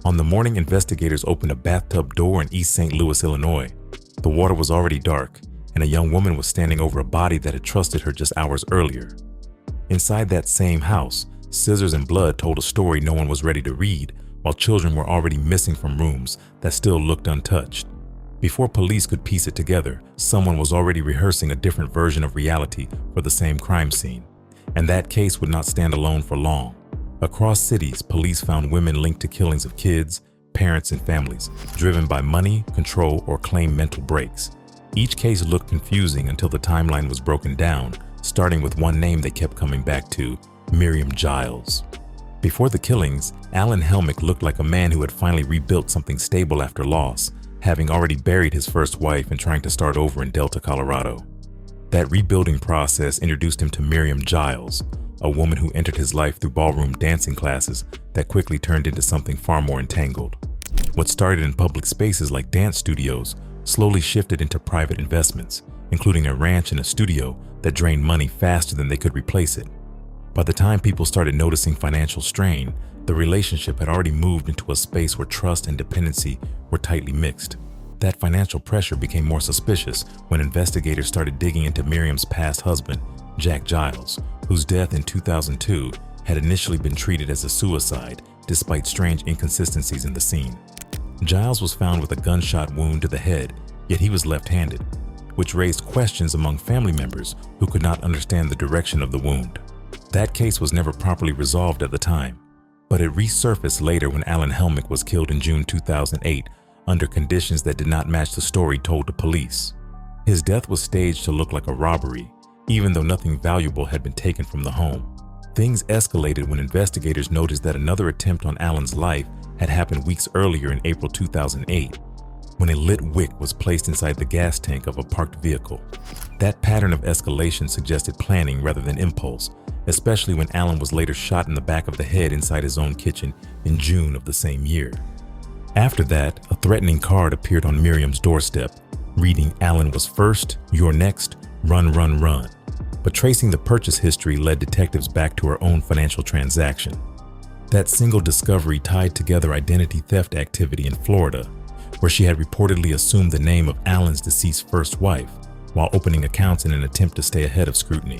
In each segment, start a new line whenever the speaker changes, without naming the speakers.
On the morning investigators opened a bathtub door in East St. Louis, Illinois, the water was already dark, and a young woman was standing over a body that had trusted her just hours earlier. Inside that same house, scissors and blood told a story no one was ready to read, while children were already missing from rooms that still looked untouched. Before police could piece it together, someone was already rehearsing a different version of reality for the same crime scene. And that case would not stand alone for long. Across cities, police found women linked to killings of kids, parents, and families, driven by money, control, or claimed mental breaks. Each case looked confusing until the timeline was broken down, starting with one name they kept coming back to: Miriam Giles. Before the killings, Alan Helmick looked like a man who had finally rebuilt something stable after loss, having already buried his first wife and trying to start over in Delta, Colorado. That rebuilding process introduced him to Miriam Giles, a woman who entered his life through ballroom dancing classes that quickly turned into something far more entangled. What started in public spaces like dance studios slowly shifted into private investments, including a ranch and a studio that drained money faster than they could replace it. By the time people started noticing financial strain, the relationship had already moved into a space where trust and dependency were tightly mixed. That financial pressure became more suspicious when investigators started digging into Miriam's past husband, Jack Giles, whose death in 2002 had initially been treated as a suicide despite strange inconsistencies in the scene. Giles was found with a gunshot wound to the head, yet he was left-handed, which raised questions among family members who could not understand the direction of the wound. That case was never properly resolved at the time, but it resurfaced later when Alan Helmick was killed in June 2008 under conditions that did not match the story told to police. His death was staged to look like a robbery, even though nothing valuable had been taken from the home. Things escalated when investigators noticed that another attempt on Alan's life had happened weeks earlier in April 2008, when a lit wick was placed inside the gas tank of a parked vehicle. That pattern of escalation suggested planning rather than impulse, especially when Alan was later shot in the back of the head inside his own kitchen in June of the same year. After that, a threatening card appeared on Miriam's doorstep, reading, "Alan was first, you're next, run, run, run." But tracing the purchase history led detectives back to her own financial transaction. That single discovery tied together identity theft activity in Florida, where she had reportedly assumed the name of Alan's deceased first wife while opening accounts in an attempt to stay ahead of scrutiny.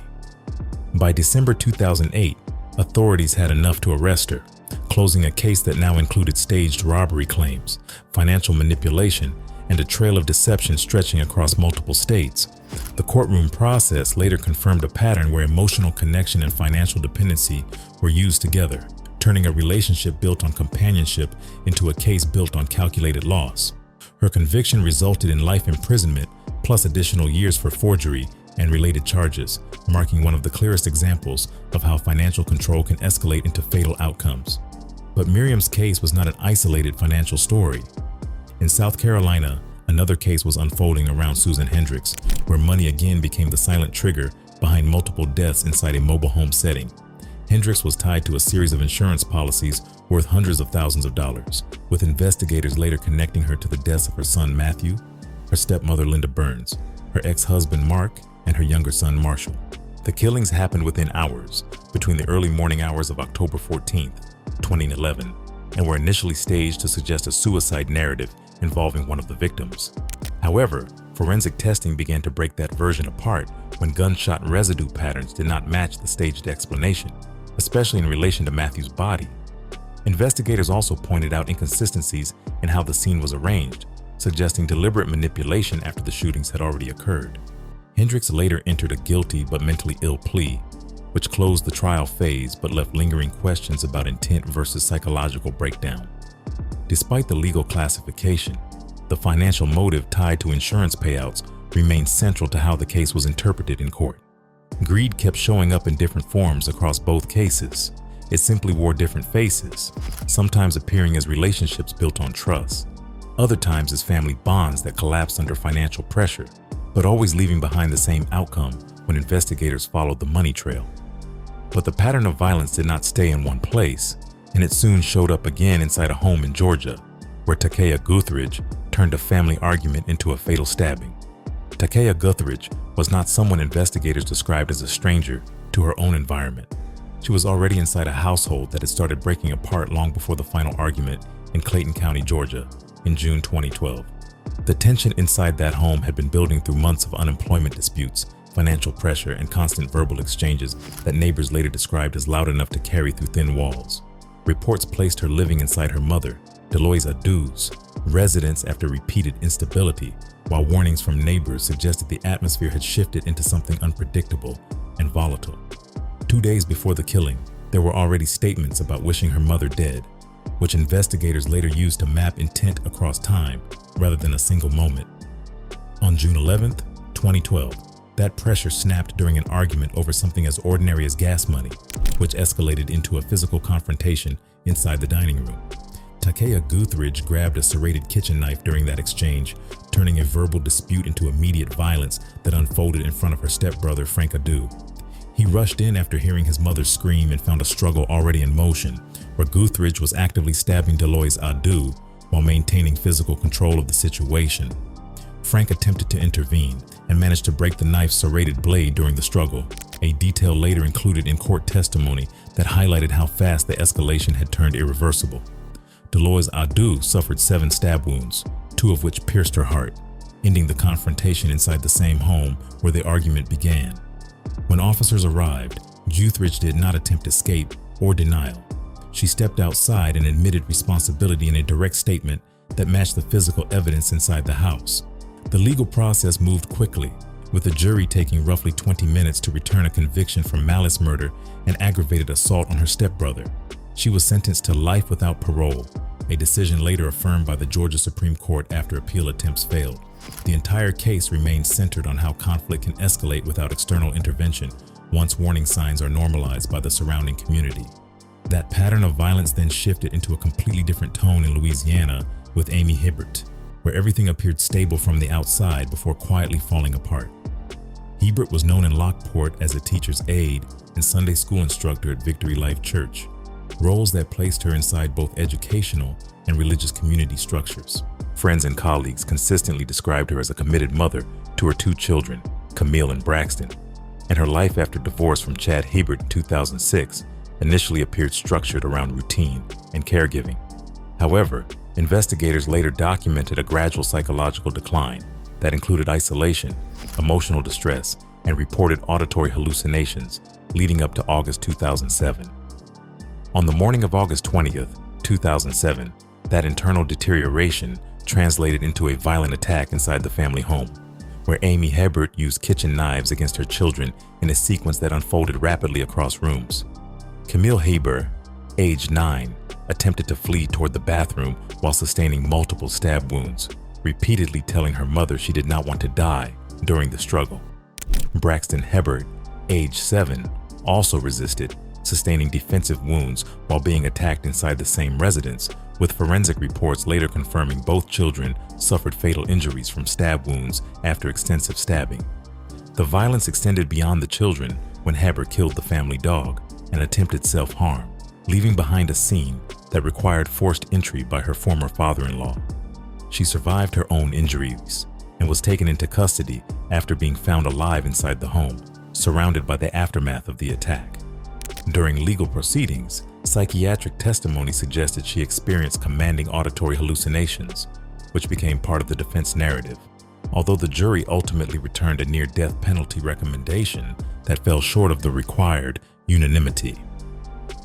By December 2008, authorities had enough to arrest her, closing a case that now included staged robbery claims, financial manipulation, and a trail of deception stretching across multiple states. The courtroom process later confirmed a pattern where emotional connection and financial dependency were used together, turning a relationship built on companionship into a case built on calculated loss. Her conviction resulted in life imprisonment plus additional years for forgery and related charges, marking one of the clearest examples of how financial control can escalate into fatal outcomes. But Miriam's case was not an isolated financial story. In South Carolina, another case was unfolding around Susan Hendricks, where money again became the silent trigger behind multiple deaths inside a mobile home setting. Hendricks was tied to a series of insurance policies worth hundreds of thousands of dollars, with investigators later connecting her to the deaths of her son Matthew, her stepmother Linda Burns, her ex-husband Mark, and her younger son Marshall. The killings happened within hours, between the early morning hours of October 14, 2011, and were initially staged to suggest a suicide narrative involving one of the victims. However, forensic testing began to break that version apart when gunshot residue patterns did not match the staged explanation, especially in relation to Matthew's body. Investigators also pointed out inconsistencies in how the scene was arranged, suggesting deliberate manipulation after the shootings had already occurred. Hendricks later entered a guilty but mentally ill plea, which closed the trial phase but left lingering questions about intent versus psychological breakdown. Despite the legal classification, the financial motive tied to insurance payouts remained central to how the case was interpreted in court. Greed kept showing up in different forms across both cases. It simply wore different faces, sometimes appearing as relationships built on trust, other times as family bonds that collapsed under financial pressure, but always leaving behind the same outcome when investigators followed the money trail. But the pattern of violence did not stay in one place, and it soon showed up again inside a home in Georgia, where Takea Guthridge turned a family argument into a fatal stabbing. Takea Guthridge was not someone investigators described as a stranger to her own environment. She was already inside a household that had started breaking apart long before the final argument in Clayton County, Georgia, in June 2012. The tension inside that home had been building through months of unemployment disputes, financial pressure, and constant verbal exchanges that neighbors later described as loud enough to carry through thin walls. Reports placed her living inside her mother, Deloise Adou's, residence after repeated instability, while warnings from neighbors suggested the atmosphere had shifted into something unpredictable and volatile. 2 days before the killing, there were already statements about wishing her mother dead, which investigators later used to map intent across time rather than a single moment. On June 11, 2012, that pressure snapped during an argument over something as ordinary as gas money, which escalated into a physical confrontation inside the dining room. Takea Guthridge grabbed a serrated kitchen knife during that exchange, turning a verbal dispute into immediate violence that unfolded in front of her stepbrother, Frank Adou. He rushed in after hearing his mother scream and found a struggle already in motion, where Guthridge was actively stabbing Deloise Adou while maintaining physical control of the situation. Frank attempted to intervene and managed to break the knife's serrated blade during the struggle, a detail later included in court testimony that highlighted how fast the escalation had turned irreversible. Deloise Adou suffered 7 stab wounds, 2 of which pierced her heart, ending the confrontation inside the same home where the argument began. When officers arrived, Guthridge did not attempt escape or denial. She stepped outside and admitted responsibility in a direct statement that matched the physical evidence inside the house. The legal process moved quickly, with the jury taking roughly 20 minutes to return a conviction for malice murder and aggravated assault on her stepbrother. She was sentenced to life without parole, a decision later affirmed by the Georgia Supreme Court after appeal attempts failed. The entire case remains centered on how conflict can escalate without external intervention once warning signs are normalized by the surrounding community. That pattern of violence then shifted into a completely different tone in Louisiana with Amy Hibbert, where everything appeared stable from the outside before quietly falling apart. Hibbert was known in Lockport as a teacher's aide and Sunday school instructor at Victory Life Church, roles that placed her inside both educational and religious community structures. Friends and colleagues consistently described her as a committed mother to her 2 children, Camille and Braxton, and her life after divorce from Chad Hibbert in 2006 initially appeared structured around routine and caregiving. However, investigators later documented a gradual psychological decline that included isolation, emotional distress, and reported auditory hallucinations leading up to August 2007. On the morning of August 20th, 2007, that internal deterioration translated into a violent attack inside the family home, where Amy Hibbert used kitchen knives against her children in a sequence that unfolded rapidly across rooms. Camille Hibbert, aged 9, attempted to flee toward the bathroom while sustaining multiple stab wounds, repeatedly telling her mother she did not want to die during the struggle. Braxton Hibbert, aged 7, also resisted, sustaining defensive wounds while being attacked inside the same residence, with forensic reports later confirming both children suffered fatal injuries from stab wounds after extensive stabbing. The violence extended beyond the children when Hibbert killed the family dog and attempted self-harm, leaving behind a scene that required forced entry by her former father-in-law. She survived her own injuries and was taken into custody after being found alive inside the home, surrounded by the aftermath of the attack. During legal proceedings, psychiatric testimony suggested she experienced commanding auditory hallucinations, which became part of the defense narrative, although the jury ultimately returned a near-death penalty recommendation that fell short of the required unanimity.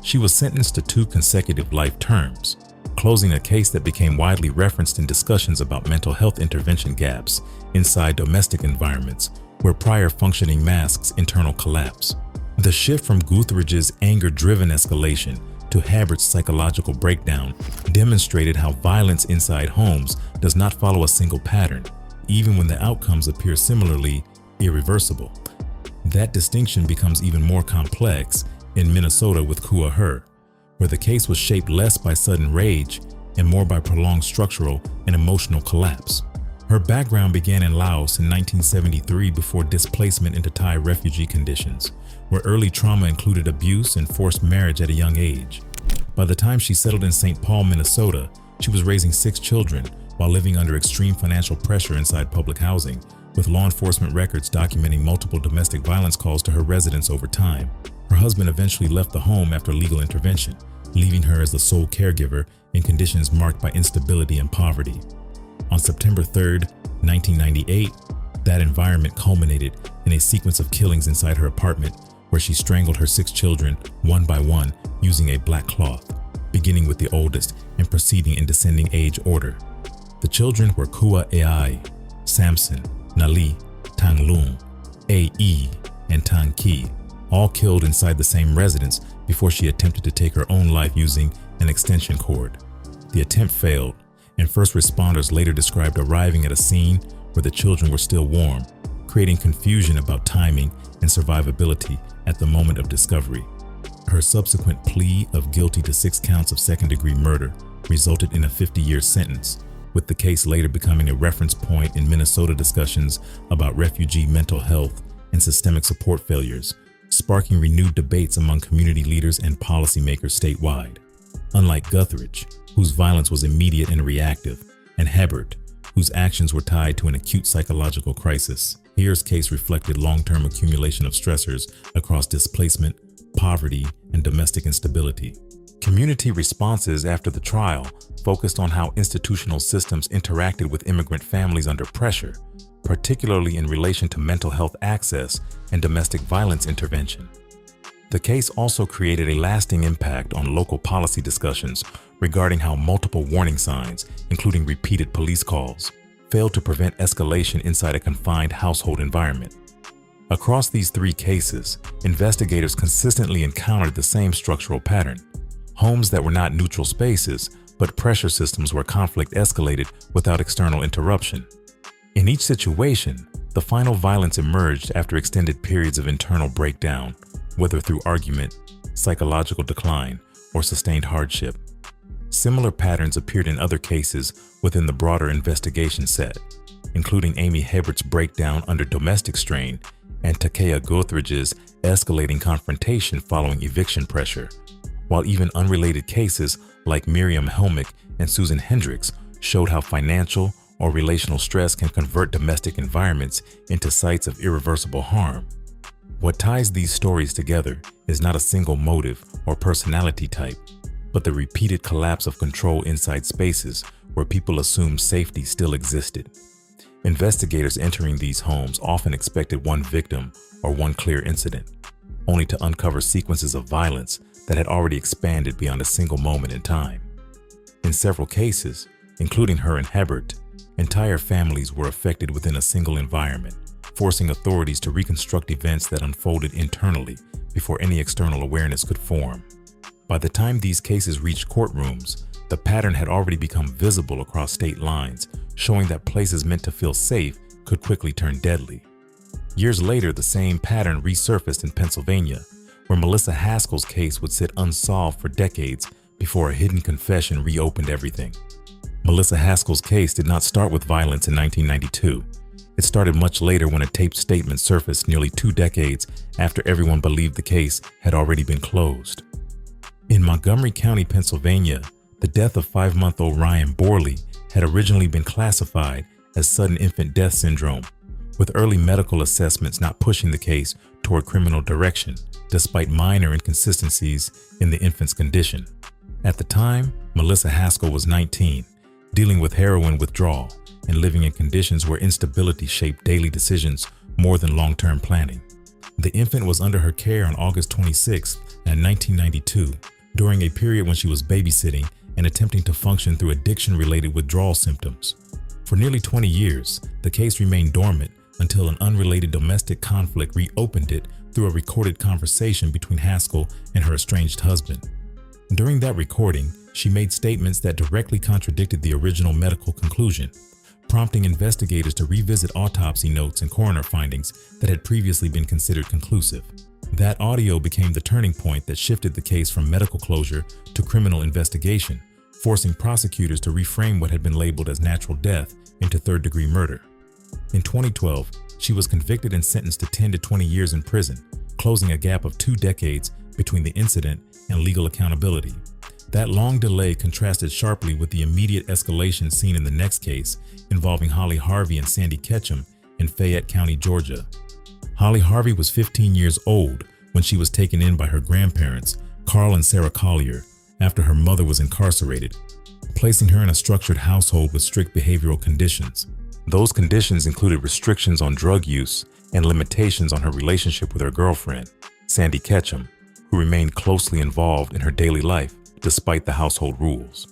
She was sentenced to 2 consecutive life terms, closing a case that became widely referenced in discussions about mental health intervention gaps inside domestic environments where prior functioning masks internal collapse. The shift from Guthridge's anger-driven escalation to Hibbert's psychological breakdown demonstrated how violence inside homes does not follow a single pattern, even when the outcomes appear similarly irreversible. That distinction becomes even more complex in Minnesota with Kua Her, where the case was shaped less by sudden rage and more by prolonged structural and emotional collapse. Her background began in Laos in 1973 before displacement into Thai refugee conditions, where early trauma included abuse and forced marriage at a young age. By the time she settled in St. Paul, Minnesota, she was raising 6 children while living under extreme financial pressure inside public housing, with law enforcement records documenting multiple domestic violence calls to her residence over time. Her husband eventually left the home after legal intervention, leaving her as the sole caregiver in conditions marked by instability and poverty. On September 3, 1998, that environment culminated in a sequence of killings inside her apartment where she strangled her 6 children one by one using a black cloth, beginning with the oldest and proceeding in descending age order. The children were Kua Ai, Samson, Nali, Tanglung, A.E., and Tanki, all killed inside the same residence before she attempted to take her own life using an extension cord. The attempt failed, and first responders later described arriving at a scene where the children were still warm, creating confusion about timing and survivability at the moment of discovery. Her subsequent plea of guilty to 6 counts of second-degree murder resulted in a 50-year sentence, with the case later becoming a reference point in Minnesota discussions about refugee mental health and systemic support failures, sparking renewed debates among community leaders and policymakers statewide. Unlike Guthridge, whose violence was immediate and reactive, and Hebert, whose actions were tied to an acute psychological crisis, Here's case reflected long-term accumulation of stressors across displacement, poverty, and domestic instability. Community responses after the trial focused on how institutional systems interacted with immigrant families under pressure, particularly in relation to mental health access and domestic violence intervention. The case also created a lasting impact on local policy discussions regarding how multiple warning signs, including repeated police calls, failed to prevent escalation inside a confined household environment. Across these 3 cases, investigators consistently encountered the same structural pattern: homes that were not neutral spaces, but pressure systems where conflict escalated without external interruption. In each situation, the final violence emerged after extended periods of internal breakdown, whether through argument, psychological decline, or sustained hardship. Similar patterns appeared in other cases within the broader investigation set, including Amy Hebert's breakdown under domestic strain and Takea Guthridge's escalating confrontation following eviction pressure, while even unrelated cases like Miriam Helmick and Susan Hendricks showed how financial or relational stress can convert domestic environments into sites of irreversible harm. What ties these stories together is not a single motive or personality type, but the repeated collapse of control inside spaces where people assumed safety still existed. Investigators entering these homes often expected one victim or one clear incident, only to uncover sequences of violence that had already expanded beyond a single moment in time. In several cases, including her and Hebert, entire families were affected within a single environment, forcing authorities to reconstruct events that unfolded internally before any external awareness could form. By the time these cases reached courtrooms, the pattern had already become visible across state lines, showing that places meant to feel safe could quickly turn deadly. Years later, the same pattern resurfaced in Pennsylvania, where Melissa Haskell's case would sit unsolved for decades before a hidden confession reopened everything. Melissa Haskell's case did not start with violence in 1992. It started much later when a taped statement surfaced nearly 2 decades after everyone believed the case had already been closed. In Montgomery County, Pennsylvania, the death of 5-month-old Ryan Borley had originally been classified as sudden infant death syndrome, with early medical assessments not pushing the case toward criminal direction, despite minor inconsistencies in the infant's condition. At the time, Melissa Haskell was 19, dealing with heroin withdrawal and living in conditions where instability shaped daily decisions more than long-term planning. The infant was under her care on August 26, 1992, during a period when she was babysitting and attempting to function through addiction-related withdrawal symptoms. For nearly 20 years, the case remained dormant until an unrelated domestic conflict reopened it through a recorded conversation between Haskell and her estranged husband. During that recording, she made statements that directly contradicted the original medical conclusion, prompting investigators to revisit autopsy notes and coroner findings that had previously been considered conclusive. That audio became the turning point that shifted the case from medical closure to criminal investigation, forcing prosecutors to reframe what had been labeled as natural death into third-degree murder. In 2012, she was convicted and sentenced to 10 to 20 years in prison, closing a gap of 2 decades between the incident and legal accountability. That long delay contrasted sharply with the immediate escalation seen in the next case involving Holly Harvey and Sandy Ketchum in Fayette County, Georgia. Holly Harvey was 15 years old when she was taken in by her grandparents, Carl and Sarah Collier, after her mother was incarcerated, placing her in a structured household with strict behavioral conditions. Those conditions included restrictions on drug use and limitations on her relationship with her girlfriend, Sandy Ketchum, who remained closely involved in her daily life despite the household rules.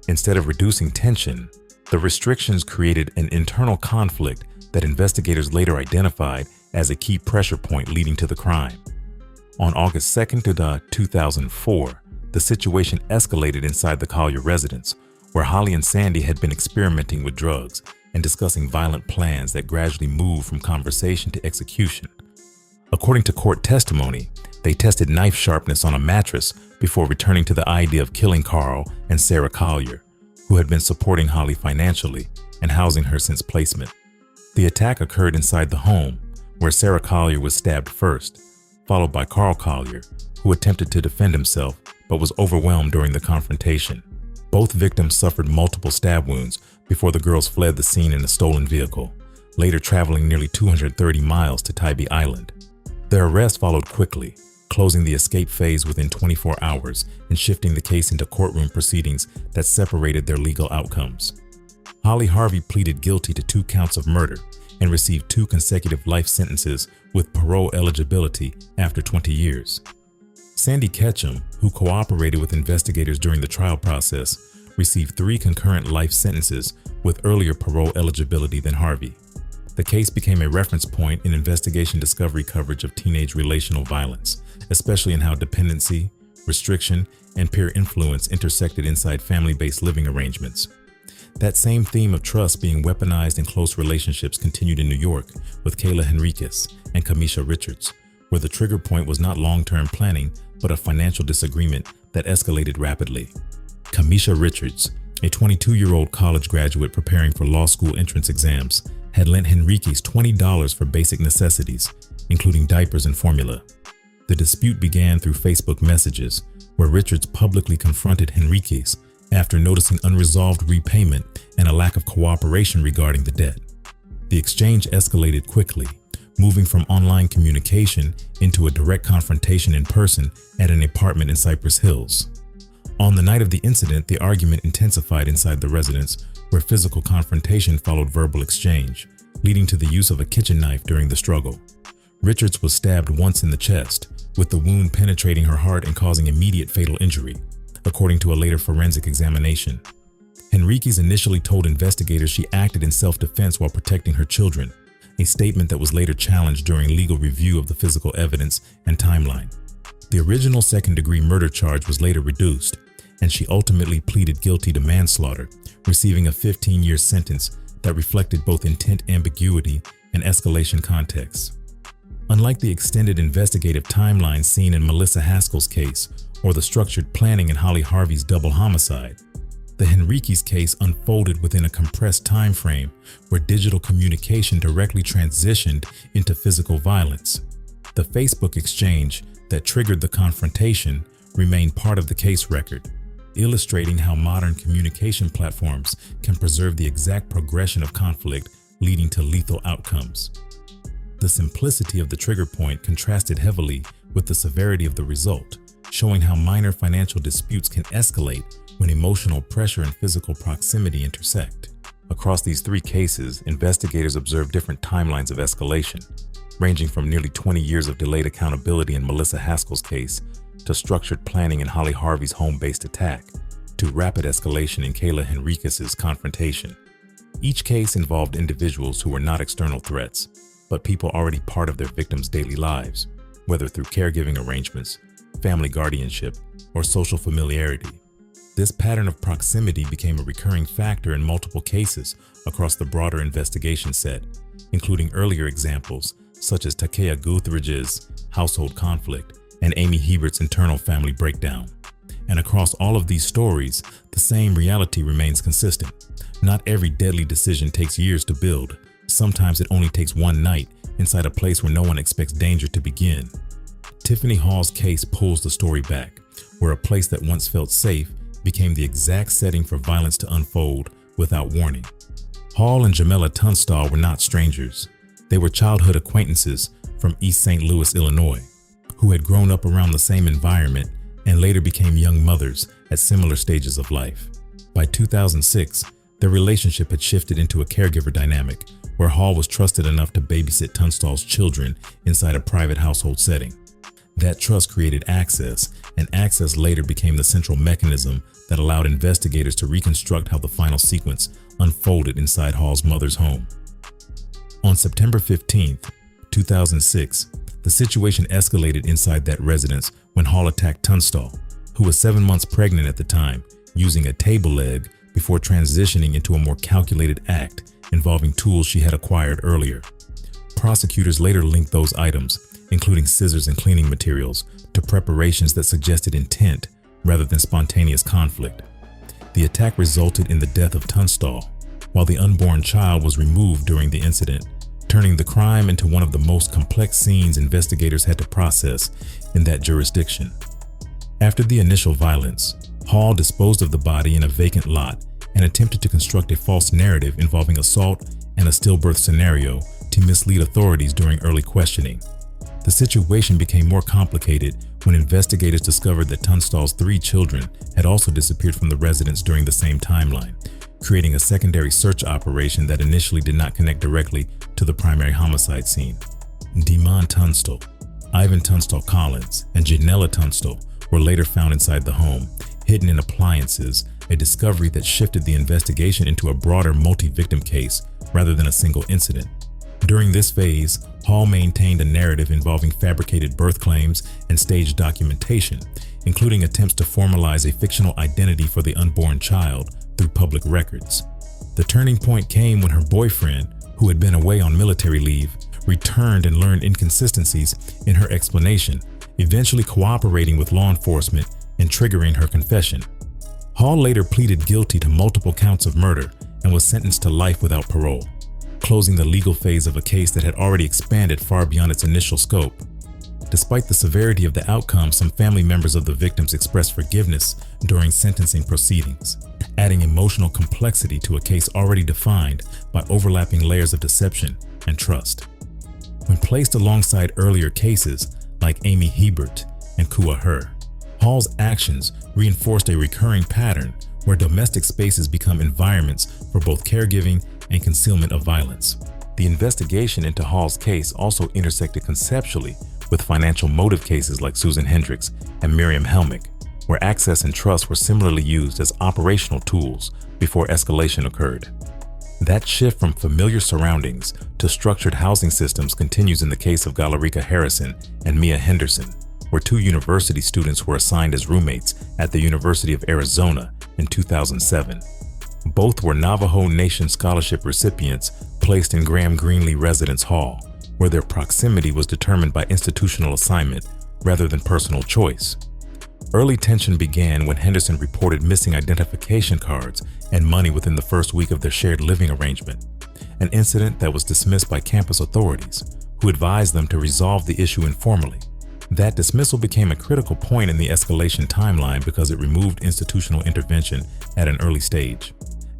Instead of reducing tension, the restrictions created an internal conflict that investigators later identified as a key pressure point leading to the crime. On August 2nd to 2004, the situation escalated inside the Collier residence, where Holly and Sandy had been experimenting with drugs and discussing violent plans that gradually moved from conversation to execution. According to court testimony, they tested knife sharpness on a mattress before returning to the idea of killing Carl and Sarah Collier, who had been supporting Holly financially and housing her since placement. The attack occurred inside the home, where Sarah Collier was stabbed first, followed by Carl Collier, who attempted to defend himself but was overwhelmed during the confrontation. Both victims suffered multiple stab wounds before the girls fled the scene in a stolen vehicle, later traveling nearly 230 miles to Tybee Island. Their arrest followed quickly, closing the escape phase within 24 hours and shifting the case into courtroom proceedings that separated their legal outcomes. Holly Harvey pleaded guilty to 2 counts of murder and received 2 consecutive life sentences with parole eligibility after 20 years. Sandy Ketchum, who cooperated with investigators during the trial process, received 3 concurrent life sentences with earlier parole eligibility than Harvey. The case became a reference point in investigation discovery coverage of teenage relational violence, especially in how dependency, restriction, and peer influence intersected inside family-based living arrangements. That same theme of trust being weaponized in close relationships continued in New York with Kayla Henriquez and Kamisha Richards, where the trigger point was not long-term planning, but a financial disagreement that escalated rapidly. Kamisha Richards, a 22-year-old college graduate preparing for law school entrance exams, had lent Henriquez $20 for basic necessities, including diapers and formula. The dispute began through Facebook messages, where Richards publicly confronted Henriquez after noticing unresolved repayment and a lack of cooperation regarding the debt. The exchange escalated quickly, moving from online communication into a direct confrontation in person at an apartment in Cypress Hills. On the night of the incident, the argument intensified inside the residence, where physical confrontation followed verbal exchange, leading to the use of a kitchen knife during the struggle. Richards was stabbed once in the chest, with the wound penetrating her heart and causing immediate fatal injury, according to a later forensic examination. Henriquez initially told investigators she acted in self-defense while protecting her children, a statement that was later challenged during legal review of the physical evidence and timeline. The original second-degree murder charge was later reduced, and she ultimately pleaded guilty to manslaughter, receiving a 15-year sentence that reflected both intent ambiguity and escalation context. Unlike the extended investigative timeline seen in Melissa Haskell's case or the structured planning in Holly Harvey's double homicide, the Henriquez case unfolded within a compressed time frame where digital communication directly transitioned into physical violence. The Facebook exchange that triggered the confrontation remained part of the case record, illustrating how modern communication platforms can preserve the exact progression of conflict leading to lethal outcomes. The simplicity of the trigger point contrasted heavily with the severity of the result, showing how minor financial disputes can escalate when emotional pressure and physical proximity intersect. Across these 3 cases, investigators observed different timelines of escalation, ranging from nearly 20 years of delayed accountability in Melissa Haskell's case to structured planning in Holly Harvey's home-based attack, to rapid escalation in Kayla Henriquez's confrontation. Each case involved individuals who were not external threats, but people already part of their victims' daily lives, whether through caregiving arrangements, family guardianship, or social familiarity. This pattern of proximity became a recurring factor in multiple cases across the broader investigation set, including earlier examples such as Takea Guthridge's household conflict and Amy Hebert's internal family breakdown. And across all of these stories, the same reality remains consistent. Not every deadly decision takes years to build. Sometimes it only takes one night inside a place where no one expects danger to begin. Tiffany Hall's case pulls the story back, where a place that once felt safe became the exact setting for violence to unfold without warning. Hall and Jamela Tunstall were not strangers. They were childhood acquaintances from East St. Louis, Illinois, who had grown up around the same environment and later became young mothers at similar stages of life. By 2006, their relationship had shifted into a caregiver dynamic where Hall was trusted enough to babysit Tunstall's children inside a private household setting. That trust created access, and access later became the central mechanism that allowed investigators to reconstruct how the final sequence unfolded inside Hall's mother's home. On September 15, 2006, the situation escalated inside that residence when Hall attacked Tunstall, who was 7 months pregnant at the time, using a table leg before transitioning into a more calculated act involving tools she had acquired earlier. Prosecutors later linked those items, including scissors and cleaning materials, to preparations that suggested intent rather than spontaneous conflict. The attack resulted in the death of Tunstall, while the unborn child was removed during the incident, turning the crime into one of the most complex scenes investigators had to process in that jurisdiction. After the initial violence, Hall disposed of the body in a vacant lot and attempted to construct a false narrative involving assault and a stillbirth scenario to mislead authorities during early questioning. The situation became more complicated when investigators discovered that Tunstall's 3 children had also disappeared from the residence during the same timeline, creating a secondary search operation that initially did not connect directly to the primary homicide scene. Demond Tunstall, Ivan Tunstall Collins, and Janella Tunstall were later found inside the home, hidden in appliances, a discovery that shifted the investigation into a broader multi-victim case rather than a single incident. During this phase, Hall maintained a narrative involving fabricated birth claims and staged documentation, including attempts to formalize a fictional identity for the unborn child through public records. The turning point came when her boyfriend, who had been away on military leave, returned and learned inconsistencies in her explanation, eventually cooperating with law enforcement and triggering her confession. Hall later pleaded guilty to multiple counts of murder and was sentenced to life without parole, closing the legal phase of a case that had already expanded far beyond its initial scope. Despite the severity of the outcome, some family members of the victims expressed forgiveness during sentencing proceedings, adding emotional complexity to a case already defined by overlapping layers of deception and trust. When placed alongside earlier cases like Amy Hebert and Kua Her, Hall's actions reinforced a recurring pattern where domestic spaces become environments for both caregiving and concealment of violence. The investigation into Hall's case also intersected conceptually with financial motive cases like Susan Hendricks and Miriam Helmick, where access and trust were similarly used as operational tools before escalation occurred. That shift from familiar surroundings to structured housing systems continues in the case of Galarica Harrison and Mia Henderson, where 2 university students were assigned as roommates at the University of Arizona in 2007. Both were Navajo Nation Scholarship recipients placed in Graham Greenlee Residence Hall, where their proximity was determined by institutional assignment rather than personal choice. Early tension began when Henderson reported missing identification cards and money within the first week of their shared living arrangement, an incident that was dismissed by campus authorities, who advised them to resolve the issue informally. That dismissal became a critical point in the escalation timeline because it removed institutional intervention at an early stage.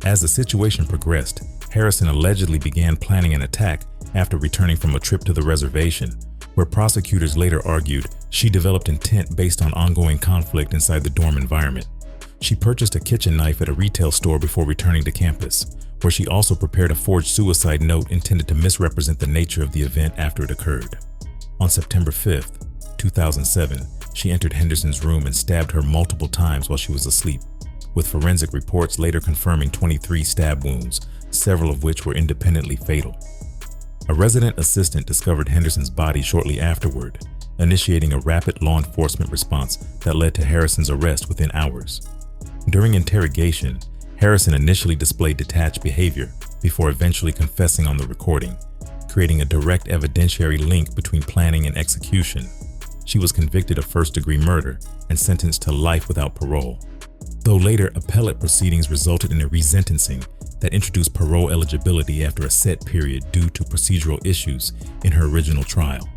As the situation progressed, Harrison allegedly began planning an attack after returning from a trip to the reservation, where prosecutors later argued she developed intent based on ongoing conflict inside the dorm environment. She purchased a kitchen knife at a retail store before returning to campus, where she also prepared a forged suicide note intended to misrepresent the nature of the event after it occurred. On September 5, 2007, she entered Henderson's room and stabbed her multiple times while she was asleep, with forensic reports later confirming 23 stab wounds, several of which were independently fatal. A resident assistant discovered Henderson's body shortly afterward, initiating a rapid law enforcement response that led to Harrison's arrest within hours. During interrogation, Harrison initially displayed detached behavior before eventually confessing on the recording, creating a direct evidentiary link between planning and execution. She was convicted of first-degree murder and sentenced to life without parole, though later appellate proceedings resulted in a resentencing that introduced parole eligibility after a set period due to procedural issues in her original trial.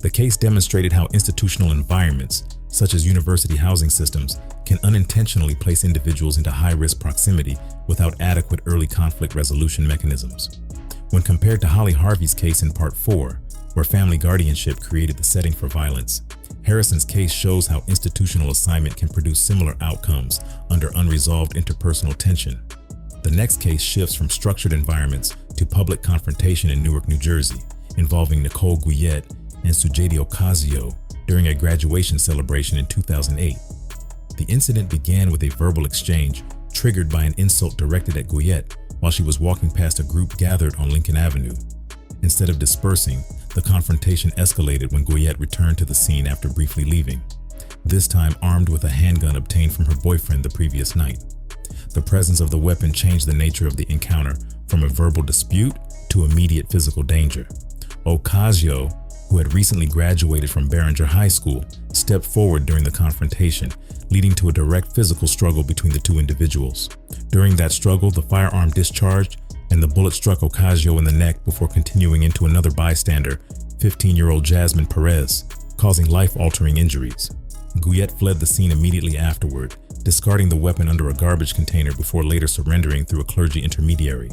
The case demonstrated how institutional environments, such as university housing systems, can unintentionally place individuals into high-risk proximity without adequate early conflict resolution mechanisms. When compared to Holly Harvey's case in Part 4, where family guardianship created the setting for violence, Harrison's case shows how institutional assignment can produce similar outcomes under unresolved interpersonal tension. The next case shifts from structured environments to public confrontation in Newark, New Jersey, involving Nicole Guyette and Sujeti Ocasio during a graduation celebration in 2008. The incident began with a verbal exchange triggered by an insult directed at Guyette while she was walking past a group gathered on Lincoln Avenue. Instead of dispersing, the confrontation escalated when Guyette returned to the scene after briefly leaving, this time armed with a handgun obtained from her boyfriend the previous night. The presence of the weapon changed the nature of the encounter from a verbal dispute to immediate physical danger. Ocasio, who had recently graduated from Barringer High School, stepped forward during the confrontation, leading to a direct physical struggle between the two individuals. During that struggle, the firearm discharged and the bullet struck Ocasio in the neck before continuing into another bystander, 15-year-old Jasmine Perez, causing life-altering injuries. Guyette fled the scene immediately afterward, discarding the weapon under a garbage container before later surrendering through a clergy intermediary.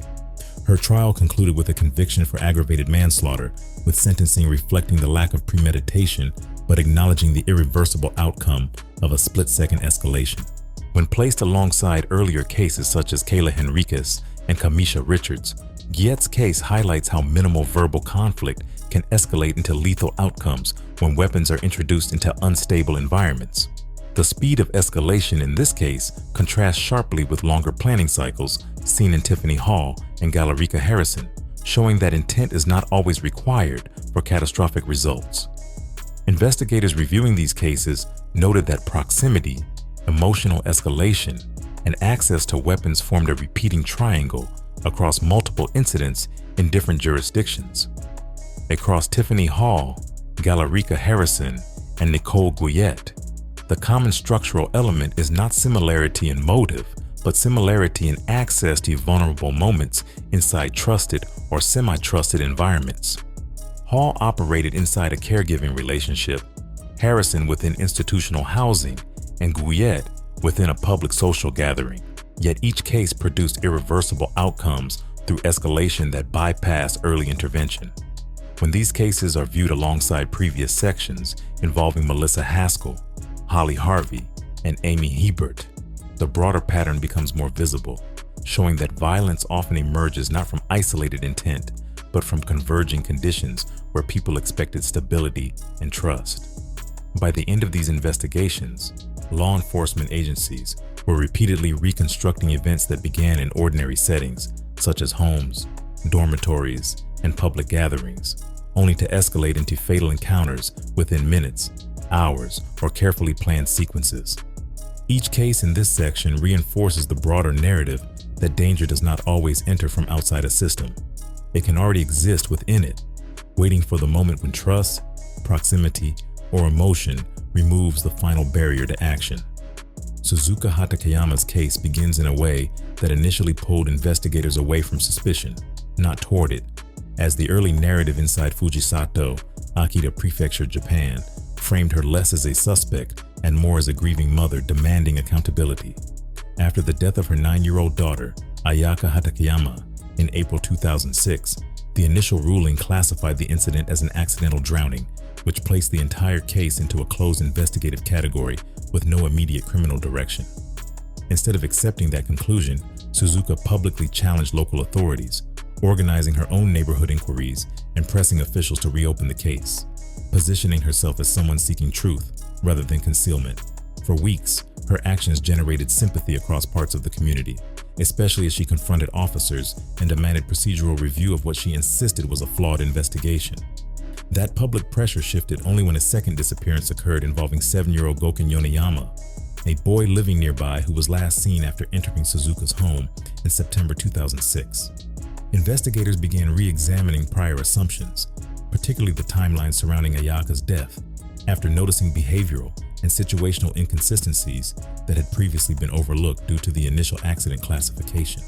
Her trial concluded with a conviction for aggravated manslaughter, with sentencing reflecting the lack of premeditation but acknowledging the irreversible outcome of a split-second escalation. When placed alongside earlier cases such as Kayla Henriquez and Kamisha Richards, Guyette's case highlights how minimal verbal conflict can escalate into lethal outcomes when weapons are introduced into unstable environments. The speed of escalation in this case contrasts sharply with longer planning cycles seen in Tiffany Hall and Galerica Harrison, showing that intent is not always required for catastrophic results. Investigators reviewing these cases noted that proximity, emotional escalation, and access to weapons formed a repeating triangle across multiple incidents in different jurisdictions. Across Tiffany Hall, Galerica Harrison, and Nicole Guyette, the common structural element is not similarity in motive, but similarity in access to vulnerable moments inside trusted or semi-trusted environments. Hall operated inside a caregiving relationship, Harrison within institutional housing, and Guyette within a public social gathering. Yet each case produced irreversible outcomes through escalation that bypassed early intervention. When these cases are viewed alongside previous sections involving Melissa Haskell, Holly Harvey, and Amy Hebert, the broader pattern becomes more visible, showing that violence often emerges not from isolated intent, but from converging conditions where people expected stability and trust. By the end of these investigations, law enforcement agencies were repeatedly reconstructing events that began in ordinary settings, such as homes, dormitories, and public gatherings, only to escalate into fatal encounters within minutes, hours, or carefully planned sequences. Each case in this section reinforces the broader narrative that danger does not always enter from outside a system. It can already exist within it, waiting for the moment when trust, proximity, or emotion removes the final barrier to action. Suzuka Hatakeyama's case begins in a way that initially pulled investigators away from suspicion, not toward it, as the early narrative inside Fujisato, Akita Prefecture, Japan, framed her less as a suspect and more as a grieving mother demanding accountability. After the death of her 9-year-old daughter, Ayaka Hatakeyama, in April 2006, the initial ruling classified the incident as an accidental drowning, which placed the entire case into a closed investigative category with no immediate criminal direction. Instead of accepting that conclusion, Suzuka publicly challenged local authorities, organizing her own neighborhood inquiries and pressing officials to reopen the case, positioning herself as someone seeking truth rather than concealment. For weeks, her actions generated sympathy across parts of the community, especially as she confronted officers and demanded procedural review of what she insisted was a flawed investigation. That public pressure shifted only when a second disappearance occurred involving 7-year-old Goken Yoneyama, a boy living nearby who was last seen after entering Suzuka's home in September 2006. Investigators began re-examining prior assumptions, particularly the timeline surrounding Ayaka's death, after noticing behavioral and situational inconsistencies that had previously been overlooked due to the initial accident classification.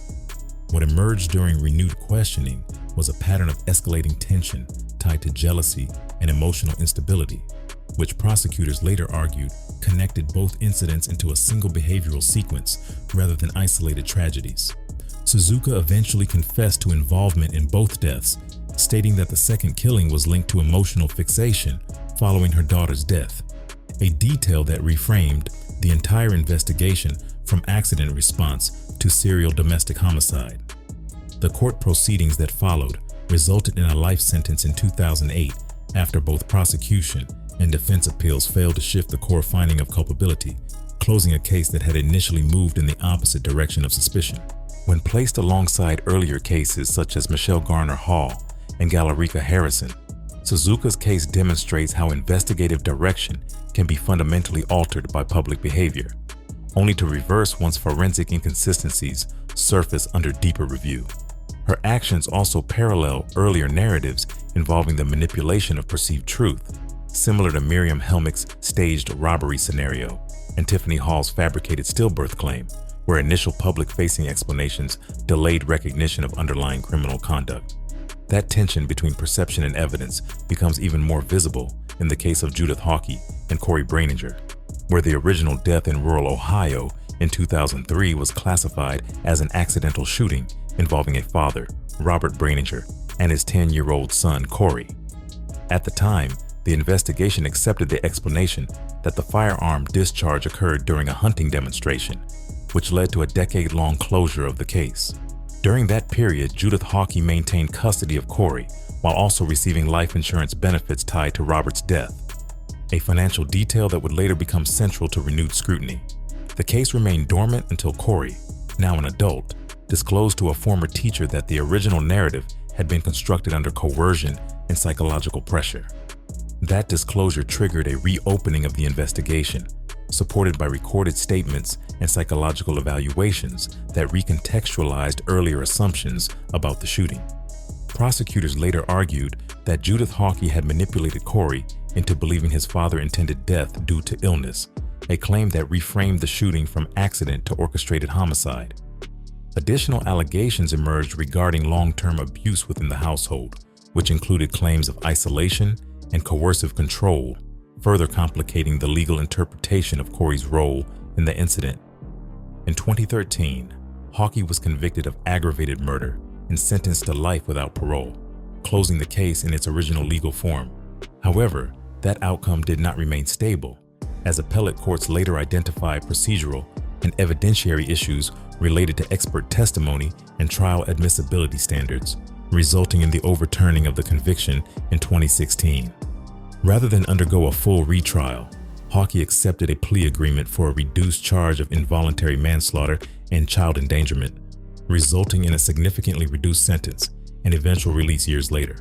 What emerged during renewed questioning was a pattern of escalating tension tied to jealousy and emotional instability, which prosecutors later argued connected both incidents into a single behavioral sequence rather than isolated tragedies. Suzuka eventually confessed to involvement in both deaths, stating that the second killing was linked to emotional fixation following her daughter's death, a detail that reframed the entire investigation from accident response to serial domestic homicide. The court proceedings that followed resulted in a life sentence in 2008 after both prosecution and defense appeals failed to shift the core finding of culpability, closing a case that had initially moved in the opposite direction of suspicion. When placed alongside earlier cases such as Michelle Garner Hall and Galerica Harrison, Suzuka's case demonstrates how investigative direction can be fundamentally altered by public behavior, only to reverse once forensic inconsistencies surface under deeper review. Her actions also parallel earlier narratives involving the manipulation of perceived truth, similar to Miriam Helmick's staged robbery scenario and Tiffany Hall's fabricated stillbirth claim, where initial public-facing explanations delayed recognition of underlying criminal conduct. That tension between perception and evidence becomes even more visible in the case of Judith Hawkey and Corey Braininger, where the original death in rural Ohio in 2003 was classified as an accidental shooting involving a father, Robert Braininger, and his 10-year-old son, Corey. At the time, the investigation accepted the explanation that the firearm discharge occurred during a hunting demonstration, which led to a decade-long closure of the case. During that period, Judith Hawkey maintained custody of Corey while also receiving life insurance benefits tied to Robert's death, a financial detail that would later become central to renewed scrutiny. The case remained dormant until Corey, now an adult, disclosed to a former teacher that the original narrative had been constructed under coercion and psychological pressure. That disclosure triggered a reopening of the investigation, supported by recorded statements and psychological evaluations that recontextualized earlier assumptions about the shooting. Prosecutors later argued that Judith Hawkey had manipulated Corey into believing his father intended death due to illness, a claim that reframed the shooting from accident to orchestrated homicide. Additional allegations emerged regarding long-term abuse within the household, which included claims of isolation and coercive control, further complicating the legal interpretation of Corey's role in the incident. In 2013, Hawkey was convicted of aggravated murder and sentenced to life without parole, closing the case in its original legal form. However, that outcome did not remain stable, as appellate courts later identified procedural and evidentiary issues related to expert testimony and trial admissibility standards, resulting in the overturning of the conviction in 2016. Rather than undergo a full retrial, Hawkey accepted a plea agreement for a reduced charge of involuntary manslaughter and child endangerment, resulting in a significantly reduced sentence and eventual release years later.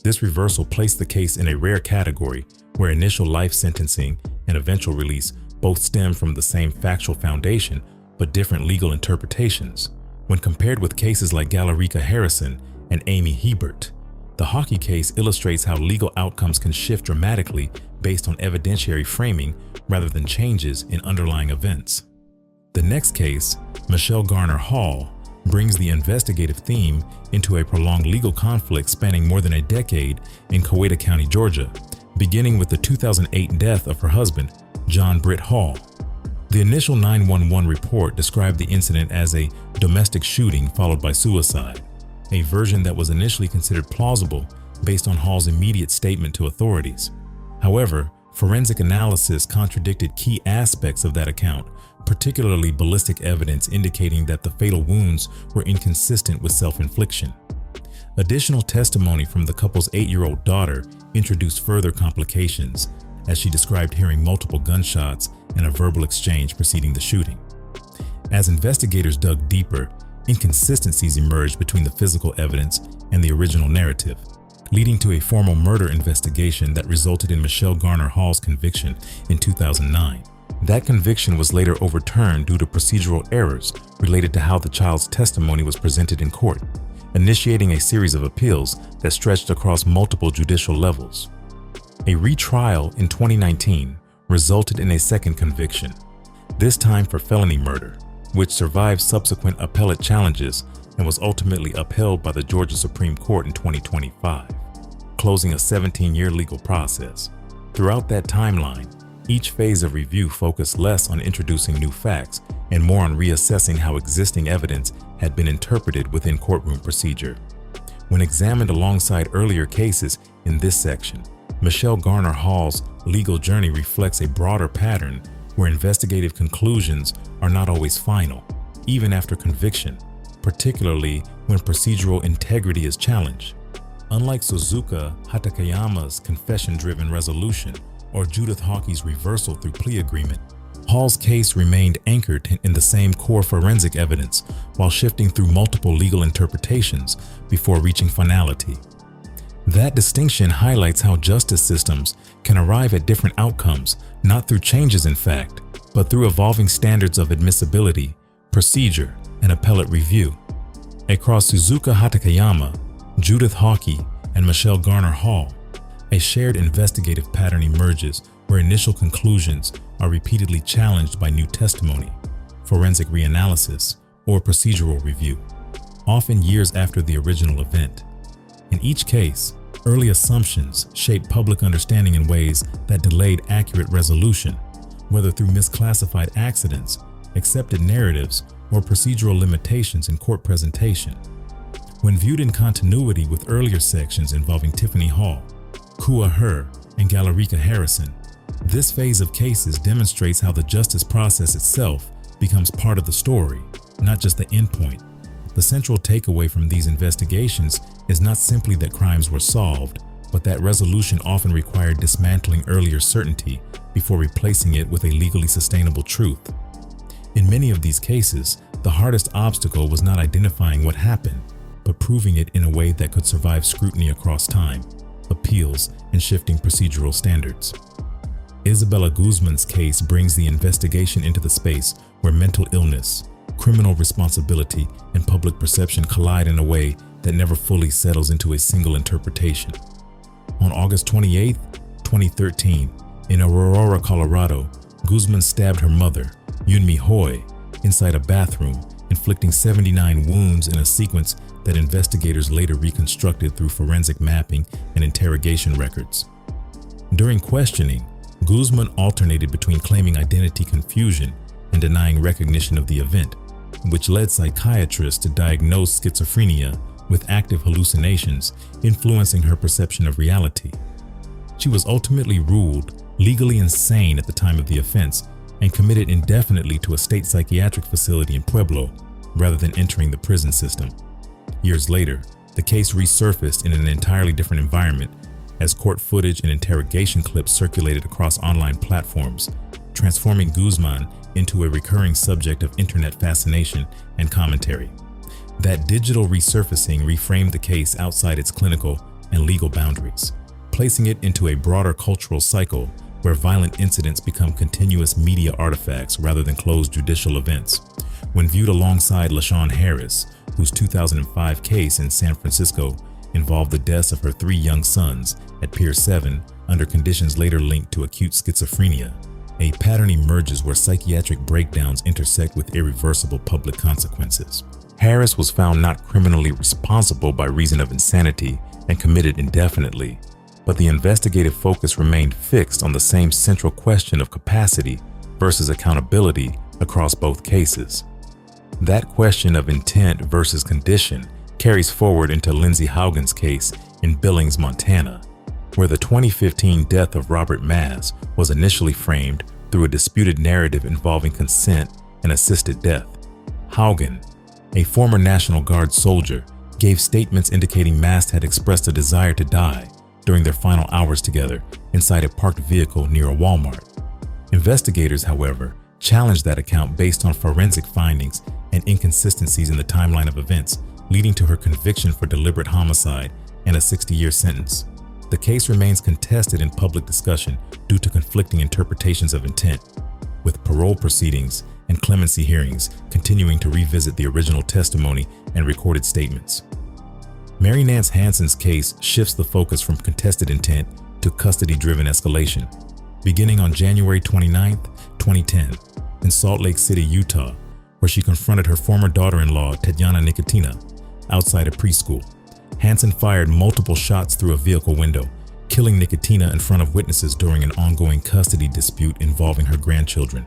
This reversal placed the case in a rare category where initial life sentencing and eventual release both stem from the same factual foundation but different legal interpretations. When compared with cases like Galerica Harrison and Amy Hebert, the Hawkey case illustrates how legal outcomes can shift dramatically based on evidentiary framing rather than changes in underlying events. The next case, Michelle Garner Hall, brings the investigative theme into a prolonged legal conflict spanning more than a decade in Coweta County, Georgia, beginning with the 2008 death of her husband, John Britt Hall. The initial 911 report described the incident as a domestic shooting followed by suicide, a version that was initially considered plausible based on Hall's immediate statement to authorities. However, forensic analysis contradicted key aspects of that account, particularly ballistic evidence indicating that the fatal wounds were inconsistent with self-infliction. Additional testimony from the couple's 8-year-old daughter introduced further complications, as she described hearing multiple gunshots and a verbal exchange preceding the shooting. As investigators dug deeper, inconsistencies emerged between the physical evidence and the original narrative, leading to a formal murder investigation that resulted in Michelle Garner Hall's conviction in 2009. That conviction was later overturned due to procedural errors related to how the child's testimony was presented in court, initiating a series of appeals that stretched across multiple judicial levels. A retrial in 2019 resulted in a second conviction, this time for felony murder, which survived subsequent appellate challenges and was ultimately upheld by the Georgia Supreme Court in 2025, closing a 17-year legal process. Throughout that timeline, each phase of review focused less on introducing new facts and more on reassessing how existing evidence had been interpreted within courtroom procedure. When examined alongside earlier cases in this section, Michelle Garner Hall's legal journey reflects a broader pattern where investigative conclusions are not always final, even after conviction, particularly when procedural integrity is challenged. Unlike Suzuka Hatakeyama's confession-driven resolution or Judith Hawkey's reversal through plea agreement, Hall's case remained anchored in the same core forensic evidence while shifting through multiple legal interpretations before reaching finality. That distinction highlights how justice systems can arrive at different outcomes not through changes in fact, but through evolving standards of admissibility, procedure, and appellate review. Across Suzuka Hatakeyama, Judith Hawkey, and Michelle Garner Hall, a shared investigative pattern emerges where initial conclusions are repeatedly challenged by new testimony, forensic reanalysis, or procedural review, often years after the original event. In each case, early assumptions shape public understanding in ways that delayed accurate resolution, whether through misclassified accidents, accepted narratives, or procedural limitations in court presentation. When viewed in continuity with earlier sections involving Tiffany Hall, Kua Her, and Galerica Harrison, this phase of cases demonstrates how the justice process itself becomes part of the story, not just the endpoint. The central takeaway from these investigations is not simply that crimes were solved, but that resolution often required dismantling earlier certainty before replacing it with a legally sustainable truth. In many of these cases, the hardest obstacle was not identifying what happened, but proving it in a way that could survive scrutiny across time, appeals, and shifting procedural standards. Isabella Guzman's case brings the investigation into the space where mental illness, criminal responsibility, and public perception collide in a way that never fully settles into a single interpretation. On August 28, 2013, in Aurora, Colorado, Guzman stabbed her mother, Yunmi Hoy, inside a bathroom, inflicting 79 wounds in a sequence that investigators later reconstructed through forensic mapping and interrogation records. During questioning, Guzman alternated between claiming identity confusion and denying recognition of the event, which led psychiatrists to diagnose schizophrenia with active hallucinations influencing her perception of reality. She was ultimately ruled legally insane at the time of the offense and committed indefinitely to a state psychiatric facility in Pueblo rather than entering the prison system. Years later, the case resurfaced in an entirely different environment as court footage and interrogation clips circulated across online platforms, transforming Guzman into a recurring subject of internet fascination and commentary. That digital resurfacing reframed the case outside its clinical and legal boundaries, placing it into a broader cultural cycle where violent incidents become continuous media artifacts rather than closed judicial events. When viewed alongside LaShawn Harris, whose 2005 case in San Francisco involved the deaths of her 3 young sons at Pier 7 under conditions later linked to acute schizophrenia, a pattern emerges where psychiatric breakdowns intersect with irreversible public consequences. Harris was found not criminally responsible by reason of insanity and committed indefinitely, but the investigative focus remained fixed on the same central question of capacity versus accountability across both cases. That question of intent versus condition carries forward into Lindsay Haugen's case in Billings, Montana, where the 2015 death of Robert Maz was initially framed through a disputed narrative involving consent and assisted death. Haugen, a former National Guard soldier, gave statements indicating Maz had expressed a desire to die during their final hours together inside a parked vehicle near a Walmart. Investigators, however, challenged that account based on forensic findings and inconsistencies in the timeline of events, leading to her conviction for deliberate homicide and a 60-year sentence. The case remains contested in public discussion due to conflicting interpretations of intent, with parole proceedings and clemency hearings continuing to revisit the original testimony and recorded statements. Mary Nance Hansen's case shifts the focus from contested intent to custody-driven escalation, beginning on January 29, 2010, in Salt Lake City, Utah, where she confronted her former daughter-in-law, Tatiana Nicotina, outside a preschool. Hansen fired multiple shots through a vehicle window, killing Nicotina in front of witnesses during an ongoing custody dispute involving her grandchildren.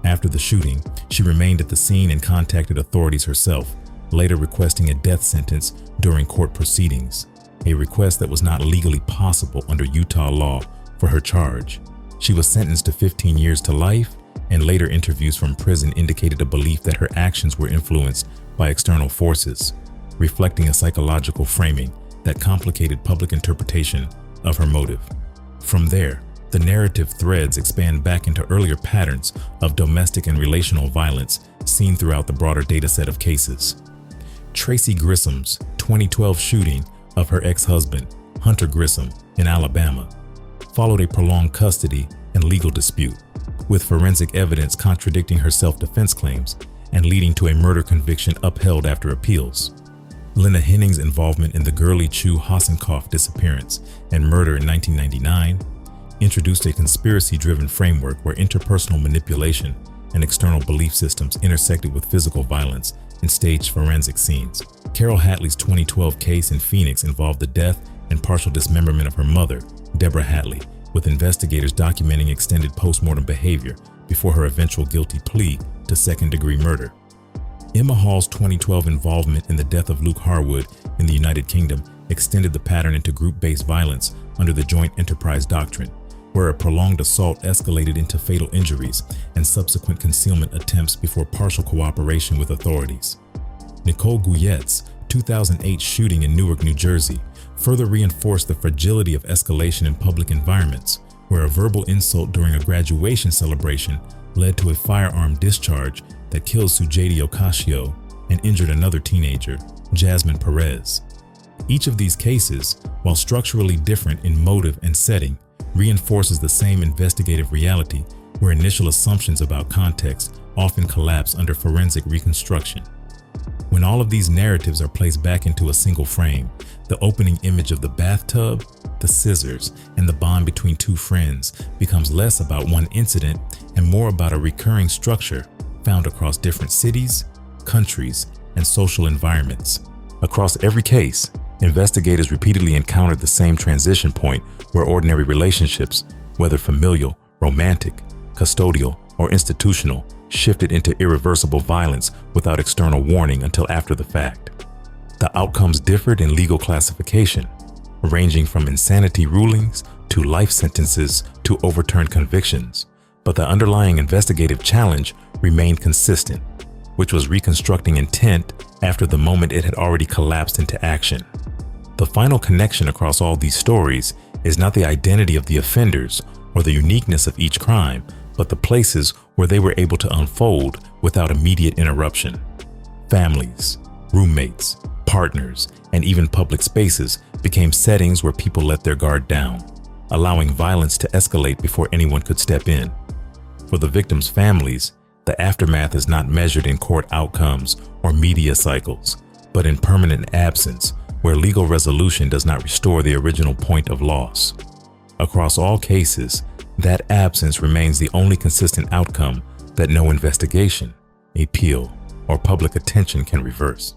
After the shooting, she remained at the scene and contacted authorities herself, later requesting a death sentence during court proceedings, a request that was not legally possible under Utah law for her charge. She was sentenced to 15 years to life, and later interviews from prison indicated a belief that her actions were influenced by external forces, reflecting a psychological framing that complicated public interpretation of her motive. From there, the narrative threads expand back into earlier patterns of domestic and relational violence seen throughout the broader dataset of cases. Tracy Grissom's 2012 shooting of her ex-husband, Hunter Grissom, in Alabama, followed a prolonged custody and legal dispute, with forensic evidence contradicting her self-defense claims and leading to a murder conviction upheld after appeals. Lena Henning's involvement in the Gurley Chu Hassenkoff disappearance and murder in 1999 introduced a conspiracy-driven framework where interpersonal manipulation and external belief systems intersected with physical violence in staged forensic scenes. Carol Hatley's 2012 case in Phoenix involved the death and partial dismemberment of her mother, Deborah Hatley, with investigators documenting extended post-mortem behavior before her eventual guilty plea to second-degree murder. Emma Hall's 2012 involvement in the death of Luke Harwood in the United Kingdom extended the pattern into group-based violence under the Joint Enterprise Doctrine, where a prolonged assault escalated into fatal injuries and subsequent concealment attempts before partial cooperation with authorities. Nicole Guyette's 2008 shooting in Newark, New Jersey, further reinforced the fragility of escalation in public environments, where a verbal insult during a graduation celebration led to a firearm discharge that killed Sujeti Ocasio and injured another teenager, Jasmine Perez. Each of these cases, while structurally different in motive and setting, reinforces the same investigative reality where initial assumptions about context often collapse under forensic reconstruction. When all of these narratives are placed back into a single frame, the opening image of the bathtub, the scissors, and the bond between two friends becomes less about one incident and more about a recurring structure found across different cities, countries, and social environments. Across every case, investigators repeatedly encountered the same transition point where ordinary relationships, whether familial, romantic, custodial, or institutional, shifted into irreversible violence without external warning until after the fact. The outcomes differed in legal classification, ranging from insanity rulings to life sentences to overturned convictions, but the underlying investigative challenge remained consistent, which was reconstructing intent after the moment it had already collapsed into action. The final connection across all these stories is not the identity of the offenders or the uniqueness of each crime, but the places where they were able to unfold without immediate interruption. Families, roommates, partners, and even public spaces became settings where people let their guard down, allowing violence to escalate before anyone could step in. For the victims' families, the aftermath is not measured in court outcomes or media cycles, but in permanent absence, where legal resolution does not restore the original point of loss. Across all cases, that absence remains the only consistent outcome that no investigation, appeal, or public attention can reverse.